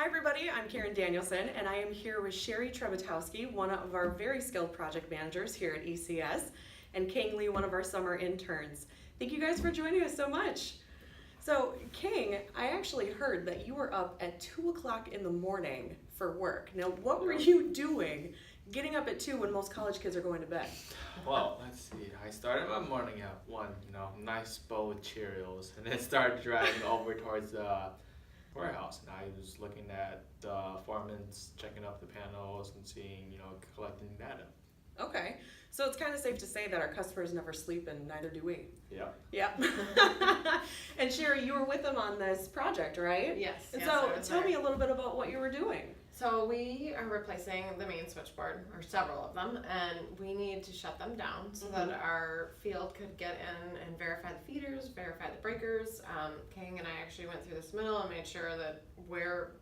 Hi everybody, I'm Karen Danielson and I am here with Sherry Trebatowski, one of our very skilled project managers here at ECS, and Kang Lee, one of our summer interns. Thank you guys for joining us so much. So Kang, I actually heard that you were up at 2 o'clock in the morning for work. Now what were you doing getting up at 2 when most college kids are going to bed? Well, let's see. I started my morning at 1, nice bowl of Cheerios, and then started driving over towards the warehouse. And I was looking at the foremans, checking up the panels and seeing, collecting data. Okay, so it's kind of safe to say that our customers never sleep and neither do we. Yep. Yep. And Sherry, you were with them on this project, right? Yes. And yes, so tell me a little bit about what you were doing. So we are replacing the main switchboard, or several of them, and we need to shut them down so that our field could get in and verify the feeders, verify the breakers. Kang and I actually went through this middle and made sure that where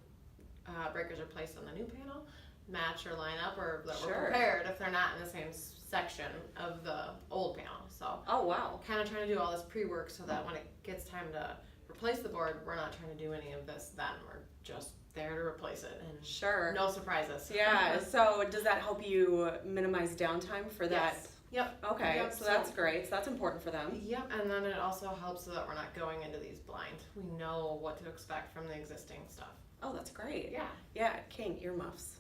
breakers are placed on the new panel match or line up, or that we're prepared if they're not in the same section of the old panel. So oh wow, kind of trying to do all this pre-work so that when it gets time to replace the board, we're not trying to do any of this then. We're just there to replace it and no surprises. Yeah, so does that help you minimize downtime for that? Yes. Yep. Okay, Yep. So that's great. So that's important for them. Yep, and then it also helps so that we're not going into these blind. We know what to expect from the existing stuff. Oh, that's great. Yeah. Yeah, Kang, earmuffs.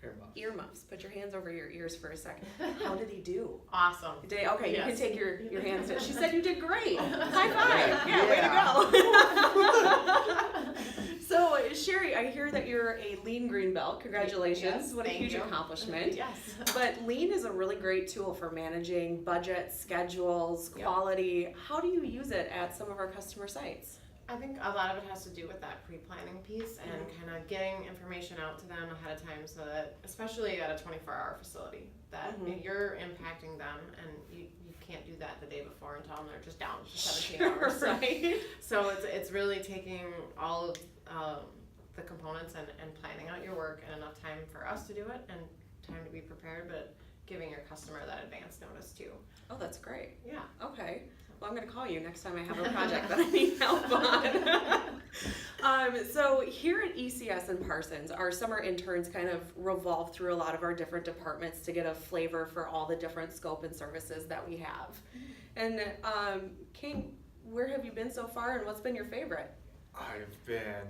Earmuffs. Earmuffs. Put your hands over your ears for a second. How did he do? Awesome. Okay, yes. You can take your hands. She said you did great. High five. Yeah, way to go. So, Sherry, I hear that you're a Lean Green Belt. Congratulations. Yes, what a huge accomplishment. Yes. But Lean is a really great tool for managing budgets, schedules, quality. How do you use it at some of our customer sites? I think a lot of it has to do with that pre-planning piece and kind of getting information out to them ahead of time so that, especially at a 24-hour facility, that you're impacting them and you can't do that the day before and tell them they're just down for 17 hours. Right. So it's really taking all of the components and planning out your work and enough time for us to do it and time to be prepared, but giving your customer that advance notice too. Oh, that's great. Yeah. Okay. Well, I'm going to call you next time I have a project that I need help on. So here at ECS and Parsons, our summer interns kind of revolve through a lot of our different departments to get a flavor for all the different scope and services that we have. And Kang, where have you been so far and what's been your favorite? I've been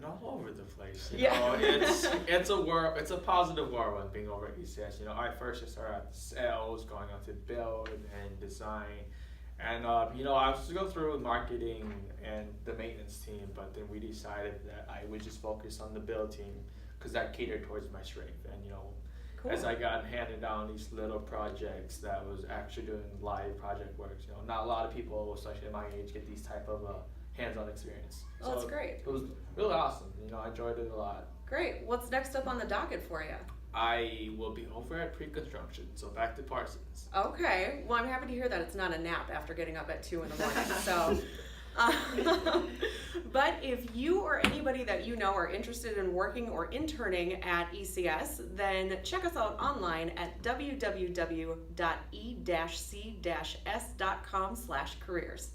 all over the place. It's a positive whirlwind being over at ECS. I first just started at sales, going on to build and design. And I was going through marketing and the maintenance team, but then we decided that I would just focus on the build team because that catered towards my strength. And cool. As I got handed down these little projects that was actually doing live project work, not a lot of people, especially at my age, get these type of hands-on experience. Oh, that's great. It was really awesome. I enjoyed it a lot. Great. What's next up on the docket for you? I will be over at pre-construction, so back to Parsons. Okay. Well, I'm happy to hear that it's not a nap after getting up at 2 in the morning. So, but if you or anybody that you know are interested in working or interning at ECS, then check us out online at www.e-c-s.com/careers.